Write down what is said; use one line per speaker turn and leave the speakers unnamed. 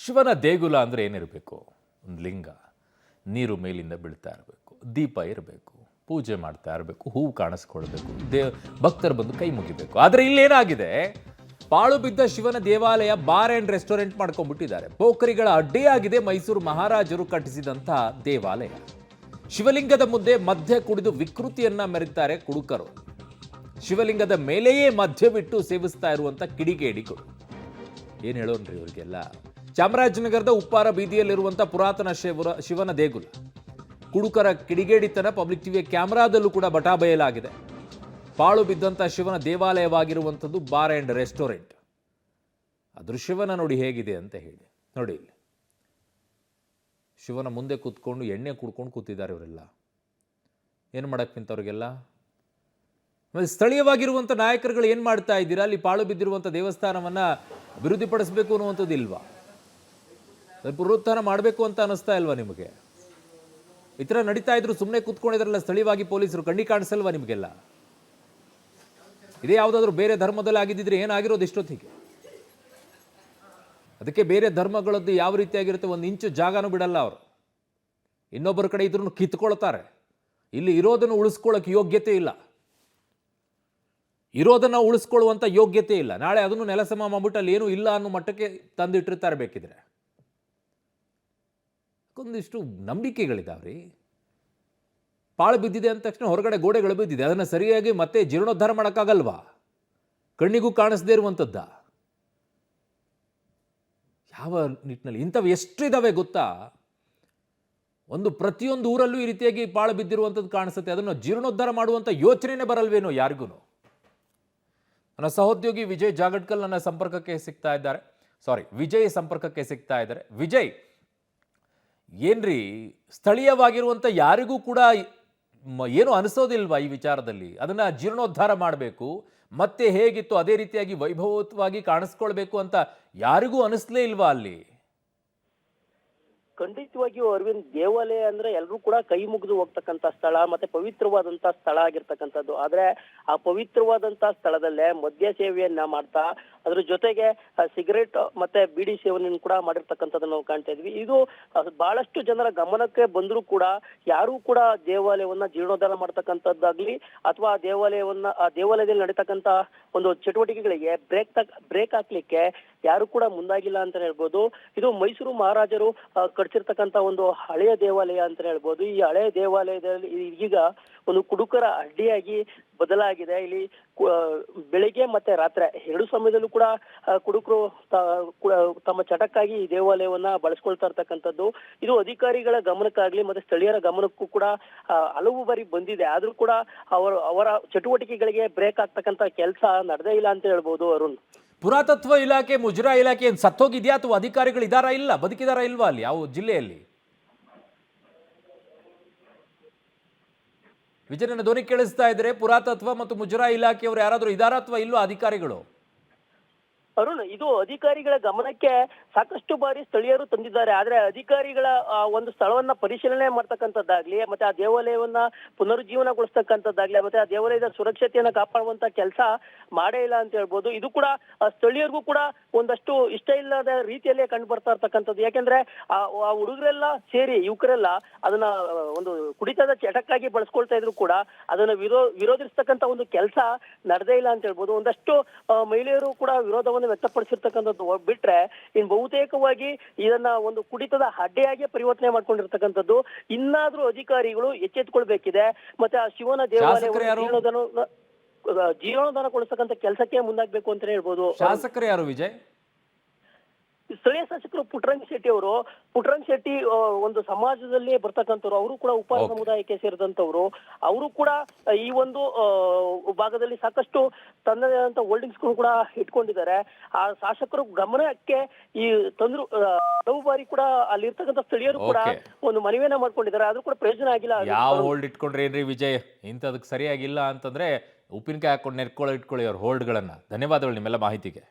ಶಿವನ ದೇಗುಲ ಅಂದರೆ ಏನಿರಬೇಕು? ಒಂದು ಲಿಂಗ, ನೀರು ಮೇಲಿಂದ ಬೀಳ್ತಾ ಇರಬೇಕು, ದೀಪ ಇರಬೇಕು, ಪೂಜೆ ಮಾಡ್ತಾ ಇರಬೇಕು, ಹೂವು ಕಾಣಿಸ್ಕೊಳ್ಬೇಕು, ಭಕ್ತರು ಬಂದು ಕೈ ಮುಗಿಬೇಕು. ಆದರೆ ಇಲ್ಲೇನಾಗಿದೆ, ಪಾಳು ಬಿದ್ದ ಶಿವನ ದೇವಾಲಯ ಬಾರ್ ಆ್ಯಂಡ್ ರೆಸ್ಟೋರೆಂಟ್ ಮಾಡ್ಕೊಂಡ್ಬಿಟ್ಟಿದ್ದಾರೆ. ಪೋಖರಿಗಳ ಅಡ್ಡೆಯಾಗಿದೆ ಮೈಸೂರು ಮಹಾರಾಜರು ಕಟ್ಟಿಸಿದಂಥ ದೇವಾಲಯ. ಶಿವಲಿಂಗದ ಮುಂದೆ ಮದ್ಯ ಕುಡಿದು ವಿಕೃತಿಯನ್ನ ಮೆರೆಯುತ್ತಾರೆ ಕುಡುಕರು. ಶಿವಲಿಂಗದ ಮೇಲೆಯೇ ಮದ್ಯ ಬಿಟ್ಟು ಸೇವಿಸ್ತಾ ಇರುವಂಥ ಕಿಡಿಗೇಡಿಗಳು. ಏನು ಹೇಳೋನ್ರಿ ಇವರಿಗೆಲ್ಲ? ಚಾಮರಾಜನಗರದ ಉಪ್ಪಾರ ಬೀದಿಯಲ್ಲಿರುವಂಥ ಪುರಾತನ ಶಿವನ ದೇಗುಲ. ಕುಡುಕರ ಕಿಡಿಗೇಡಿತನ ಪಬ್ಲಿಕ್ ಟಿವಿಯ ಕ್ಯಾಮರಾದಲ್ಲೂ ಕೂಡ ಬಟಾಬಯಲಾಗಿದೆ. ಪಾಳು ಬಿದ್ದಂಥ ಶಿವನ ದೇವಾಲಯವಾಗಿರುವಂಥದ್ದು ಬಾರ್ ಆ್ಯಂಡ್ ರೆಸ್ಟೋರೆಂಟ್. ಆ ದೃಶ್ಯವನ್ನ ನೋಡಿ ಹೇಗಿದೆ ಅಂತ ಹೇಳಿ. ನೋಡಿ ಇಲ್ಲಿ ಶಿವನ ಮುಂದೆ ಕೂತ್ಕೊಂಡು ಎಣ್ಣೆ ಕುಡ್ಕೊಂಡು ಕೂತಿದ್ದಾರೆ ಇವರೆಲ್ಲ. ಏನು ಮಾಡಕ್ಕೆ ನಿಂತವ್ರಿಗೆಲ್ಲ? ಮತ್ತು ಸ್ಥಳೀಯವಾಗಿರುವಂಥ ನಾಯಕರುಗಳು ಏನು ಮಾಡ್ತಾ ಇದ್ದೀರಾ? ಅಲ್ಲಿ ಪಾಳು ಬಿದ್ದಿರುವಂಥ ದೇವಸ್ಥಾನವನ್ನು ಅಭಿವೃದ್ಧಿಪಡಿಸಬೇಕು ಅನ್ನುವಂಥದ್ದು ಇಲ್ವಾ? ಪುನರುತ್ಥಾನ ಮಾಡಬೇಕು ಅಂತ ಅನ್ನಿಸ್ತಾ ಇಲ್ವಾ ನಿಮಗೆ? ಈ ಥರ ನಡೀತಾ ಇದ್ರು ಸುಮ್ಮನೆ ಕೂತ್ಕೊಂಡಿದ್ರಲ್ಲ ಸ್ಥಳೀಯವಾಗಿ ಪೊಲೀಸರು, ಕಣ್ಣಿ ಕಾಣಿಸಲ್ವಾ ನಿಮಗೆಲ್ಲ? ಇದೇ ಯಾವುದಾದ್ರೂ ಬೇರೆ ಧರ್ಮದಲ್ಲಿ ಆಗಿದ್ದಿದ್ರೆ ಏನಾಗಿರೋದು ಇಷ್ಟೊತ್ತಿಗೆ? ಅದಕ್ಕೆ ಬೇರೆ ಧರ್ಮಗಳದ್ದು ಯಾವ ರೀತಿಯಾಗಿರುತ್ತೆ, ಒಂದು ಇಂಚು ಜಾಗನೂ ಬಿಡಲ್ಲ ಅವರು. ಇನ್ನೊಬ್ಬರ ಕಡೆ ಇದ್ರೂ ಕಿತ್ಕೊಳ್ತಾರೆ. ಇಲ್ಲಿ ಇರೋದನ್ನು ಉಳಿಸ್ಕೊಳ್ಳೋಕೆ ಯೋಗ್ಯತೆ ಇಲ್ಲ, ಇರೋದನ್ನು ಉಳಿಸ್ಕೊಳ್ಳುವಂಥ ಯೋಗ್ಯತೆ ಇಲ್ಲ. ನಾಳೆ ಅದನ್ನು ನೆಲಸಮ ಮಾಡ್ಬಿಟ್ಟು ಅಲ್ಲಿ ಏನೂ ಇಲ್ಲ ಅನ್ನೋ ಮಟ್ಟಕ್ಕೆ ತಂದಿಟ್ಟಿರ್ತಾರೆ ಬೇಕಿದ್ರೆ. ಒಂದಿಷ್ಟು ನಂಬಿಕೆಗಳಿದಾವ್ರಿ. ಪಾಳು ಬಿದ್ದಿದೆ ಅಂದ ತಕ್ಷಣ ಹೊರಗಡೆ ಗೋಡೆಗಳು ಬಿದ್ದಿದೆ, ಅದನ್ನು ಸರಿಯಾಗಿ ಮತ್ತೆ ಜೀರ್ಣೋದ್ಧಾರ ಮಾಡೋಕ್ಕಾಗಲ್ವಾ? ಕಣ್ಣಿಗೂ ಕಾಣಿಸದೇ ಇರುವಂಥದ್ದ ಯಾವ ನಿಟ್ಟಿನಲ್ಲಿ? ಇಂಥವು ಎಷ್ಟಿದಾವೆ ಗೊತ್ತಾ? ಒಂದು ಪ್ರತಿಯೊಂದು ಊರಲ್ಲೂ ಈ ರೀತಿಯಾಗಿ ಪಾಳು ಬಿದ್ದಿರುವಂಥದ್ದು ಕಾಣಿಸುತ್ತೆ. ಅದನ್ನು ಜೀರ್ಣೋದ್ಧಾರ ಮಾಡುವಂಥ ಯೋಚನೆನೇ ಬರಲ್ವೇನೋ ಯಾರಿಗೂ. ನನ್ನ ಸಹೋದ್ಯೋಗಿ ವಿಜಯ್ ಜಾಗಡ್ಕಲ್ ನನ್ನ ಸಂಪರ್ಕಕ್ಕೆ ಸಿಗ್ತಾ ಇದ್ದಾರೆ. ವಿಜಯ್ ಸಂಪರ್ಕಕ್ಕೆ ಸಿಗ್ತಾ ಇದ್ದಾರೆ. ವಿಜಯ್, ಏನ್ರಿ ಸ್ಥಳೀಯವಾಗಿರುವಂಥ ಯಾರಿಗೂ ಕೂಡ ಏನು ಅನಿಸೋದಿಲ್ವಾ ಈ ವಿಚಾರದಲ್ಲಿ? ಅದನ್ನ ಜೀರ್ಣೋದ್ಧಾರ ಮಾಡಬೇಕು, ಮತ್ತೆ ಹೇಗಿತ್ತು ಅದೇ ರೀತಿಯಾಗಿ ವೈಭವವಾಗಿ ಕಾಣಿಸ್ಕೊಳ್ಬೇಕು ಅಂತ ಯಾರಿಗೂ ಅನಿಸ್ಲೇ ಇಲ್ವಾ ಅಲ್ಲಿ?
ಖಂಡಿತವಾಗಿಯೂ ಅರವಿಂದ್, ದೇವಾಲಯ ಅಂದ್ರೆ ಎಲ್ಲರೂ ಕೂಡ ಕೈ ಮುಗಿದು ಹೋಗ್ತಕ್ಕಂಥ ಸ್ಥಳ, ಮತ್ತೆ ಪವಿತ್ರವಾದಂತ ಸ್ಥಳ ಆಗಿರ್ತಕ್ಕಂಥದ್ದು. ಆದ್ರೆ ಆ ಪವಿತ್ರವಾದಂತ ಸ್ಥಳದಲ್ಲೇ ಮದ್ಯ ಸೇವೆಯನ್ನ ಮಾಡ್ತಾ ಅದ್ರ ಜೊತೆಗೆ ಸಿಗರೇಟ್ ಮತ್ತೆ ಬೀಡಿ ಸೇವನೆಯನ್ನು ಕೂಡ ಮಾಡಿರ್ತಕ್ಕಂಥದ್ದನ್ನ ನಾವು ಕಾಣ್ತಾ ಇದ್ವಿ. ಇದು ಬಹಳಷ್ಟು ಜನರ ಗಮನಕ್ಕೆ ಬಂದರೂ ಕೂಡ ಯಾರು ಕೂಡ ದೇವಾಲಯವನ್ನ ಜೀರ್ಣೋದ್ಧಾರ ಮಾಡ್ತಕ್ಕಂಥದ್ದಾಗ್ಲಿ ಅಥವಾ ಆ ದೇವಾಲಯದಲ್ಲಿ ನಡೀತಕ್ಕಂಥ ಒಂದು ಚಟುವಟಿಕೆಗಳಿಗೆ ಬ್ರೇಕ್ ಹಾಕ್ಲಿಕ್ಕೆ ಯಾರು ಕೂಡ ಮುಂದಾಗಿಲ್ಲ ಅಂತ ಹೇಳ್ಬೋದು. ಇದು ಮೈಸೂರು ಮಹಾರಾಜರು ಕಟ್ಸಿರ್ತಕ್ಕಂಥ ಒಂದು ಹಳೆಯ ದೇವಾಲಯ ಅಂತ ಹೇಳ್ಬೋದು. ಈ ಹಳೆಯ ದೇವಾಲಯದಲ್ಲಿ ಈಗ ಒಂದು ಕುಡುಕರ ಅಡ್ಡಿಯಾಗಿ ಬದಲಾಗಿದೆ. ಇಲ್ಲಿ ಬೆಳಿಗ್ಗೆ ಮತ್ತೆ ರಾತ್ರಿ ಎರಡು ಸಮಯದಲ್ಲೂ ಕೂಡ ಕುಡುಕರು ತಮ್ಮ ಚಟಕ್ಕಾಗಿ ಈ ದೇವಾಲಯವನ್ನ ಬಳಸ್ಕೊಳ್ತಾ ಇರ್ತಕ್ಕಂಥದ್ದು. ಇದು ಅಧಿಕಾರಿಗಳ ಗಮನಕ್ಕಾಗ್ಲಿ ಮತ್ತೆ ಸ್ಥಳೀಯರ ಗಮನಕ್ಕೂ ಕೂಡ ಹಲವು ಬಾರಿ ಬಂದಿದೆ. ಆದ್ರೂ ಕೂಡ ಅವರ ಚಟುವಟಿಕೆಗಳಿಗೆ ಬ್ರೇಕ್ ಆಗ್ತಕ್ಕಂಥ ಕೆಲಸ ನಡೆದೇ ಇಲ್ಲ ಅಂತ ಹೇಳ್ಬೋದು ಅರುಣ್.
ಪುರಾತತ್ವ ಇಲಾಖೆ, ಮುಜರಾಯಿ ಇಲಾಖೆ ಸತ್ತೋಗಿದ್ಯಾ ಅಥವಾ ಅಧಿಕಾರಿಗಳು ಇದಾರಾ ಇಲ್ಲ, ಬದುಕಿದಾರಾ ಇಲ್ವಾ ಅಲ್ಲಿ ಯಾವ ಜಿಲ್ಲೆಯಲ್ಲಿ? ವಿಜಯನ ಧ್ವನಿ ಕೇಳಿಸ್ತಾ ಇದ್ರೆ ಪುರಾತತ್ವ ಮತ್ತು ಮುಜರಾಯಿ ಇಲಾಖೆಯವರು ಯಾರಾದರೂ ಇದಾರಾ ಅಥವಾ ಇಲ್ವಾ ಅಧಿಕಾರಿಗಳು?
ಅರುಣ್, ಇದು ಅಧಿಕಾರಿಗಳ ಗಮನಕ್ಕೆ ಸಾಕಷ್ಟು ಬಾರಿ ಸ್ಥಳೀಯರು ತಂದಿದ್ದಾರೆ. ಆದ್ರೆ ಅಧಿಕಾರಿಗಳ ಒಂದು ಸ್ಥಳವನ್ನ ಪರಿಶೀಲನೆ ಮಾಡ್ತಕ್ಕಂಥದ್ದಾಗ್ಲಿ ಮತ್ತೆ ಆ ದೇವಾಲಯವನ್ನ ಪುನರುಜ್ಜೀವನಗೊಳಿಸ್ತಕ್ಕಂಥದ್ದಾಗ್ಲಿ ಮತ್ತೆ ಆ ದೇವಾಲಯದ ಸುರಕ್ಷತೆಯನ್ನ ಕಾಪಾಡುವಂತ ಕೆಲಸ ಮಾಡೇ ಇಲ್ಲ ಅಂತ ಹೇಳ್ಬೋದು. ಇದು ಕೂಡ ಸ್ಥಳೀಯರಿಗೂ ಕೂಡ ಒಂದಷ್ಟು ಇಷ್ಟ ಇಲ್ಲದ ರೀತಿಯಲ್ಲೇ ಕಂಡು ಬರ್ತಾ ಇರ್ತಕ್ಕಂಥದ್ದು. ಯಾಕೆಂದ್ರೆ ಆ ಹುಡುಗರೆಲ್ಲ ಸೇರಿ ಯುವಕರೆಲ್ಲ ಅದನ್ನ ಒಂದು ಕುಡಿತದ ಚಟಕ್ಕಾಗಿ ಬಳಸ್ಕೊಳ್ತಾ ಇದ್ರು ಕೂಡ ಅದನ್ನ ವಿರೋಧಿಸ್ತಕ್ಕಂಥ ಒಂದು ಕೆಲಸ ನಡೆದೇ ಇಲ್ಲ ಅಂತ ಹೇಳ್ಬೋದು. ಒಂದಷ್ಟು ಮಹಿಳೆಯರು ಕೂಡ ವಿರೋಧವನ್ನು ವ್ಯಕ್ತಪಡಿಸಿರ್ತಕ್ಕಂಥದ್ದು ಬಿಟ್ರೆ ಇನ್ ಬಹುತೇಕವಾಗಿ ಇದನ್ನ ಒಂದು ಕುಡಿತದ ಅಡ್ಡೆಯಾಗಿ ಪರಿವರ್ತನೆ ಮಾಡ್ಕೊಂಡಿರ್ತಕ್ಕಂಥದ್ದು. ಇನ್ನಾದ್ರೂ ಅಧಿಕಾರಿಗಳು ಎಚ್ಚೆತ್ತುಕೊಳ್ಬೇಕಿದೆ. ಮತ್ತೆ ಆ ಶಿವನ ದೇವಾಲಯ ಜೀರ್ಣೋದ್ಧಾರಗೊಳಿಸ್ತಕ್ಕಂಥ ಕೆಲಸಕ್ಕೆ ಮುಂದಾಗಬೇಕು ಅಂತ ಹೇಳ್ಬೋದು.
ಶಾಸಕರು ಯಾರು ವಿಜಯ್?
ಸ್ಥಳೀಯ ಶಾಸಕರು ಪುಟ್ಟರಂಗ ಶೆಟ್ಟಿ ಒಂದು ಸಮಾಜದಲ್ಲಿ ಬರ್ತಕ್ಕಂಥವ್ರು. ಅವರು ಕೂಡ ಉಪ್ಪಾರ ಸಮುದಾಯಕ್ಕೆ ಸೇರಿದಂತವ್ರು. ಅವರು ಕೂಡ ಈ ಒಂದು ಭಾಗದಲ್ಲಿ ಸಾಕಷ್ಟು ತನ್ನದೇ ಆದಂತ ಹೋಲ್ಡಿಂಗ್ಸ್ ಕೂಡ ಇಟ್ಕೊಂಡಿದ್ದಾರೆ. ಆ ಶಾಸಕರು ಗಮನಕ್ಕೆ ಈ ತಂದ್ರು ಹಲವು ಬಾರಿ ಕೂಡ ಅಲ್ಲಿ ಇರ್ತಕ್ಕಂಥ ಸ್ಥಳೀಯರು ಕೂಡ ಒಂದು ಮನವಿಯನ್ನ ಮಾಡ್ಕೊಂಡಿದ್ದಾರೆ. ಆದ್ರೂ ಕೂಡ ಪ್ರಯೋಜನ ಆಗಿಲ್ಲ.
ಯಾವ ಹೋಲ್ಡ್ ಇಟ್ಕೊಂಡ್ರೆ ಏನ್ರಿ ವಿಜಯ್? ಇಂಥದಕ್ಕೆ ಸರಿಯಾಗಿಲ್ಲ ಅಂತಂದ್ರೆ ಉಪ್ಪಿನಕಾಯಿ ಹಾಕೊಂಡು ನೆರ್ಕೊಳ್ಳೋ ಇಟ್ಕೊಳ್ಳಿ ಅವ್ರ ಹೋಲ್ಡ್ಗಳನ್ನ. ಧನ್ಯವಾದಗಳು ನಿಮ್ಮೆಲ್ಲ ಮಾಹಿತಿಗೆ.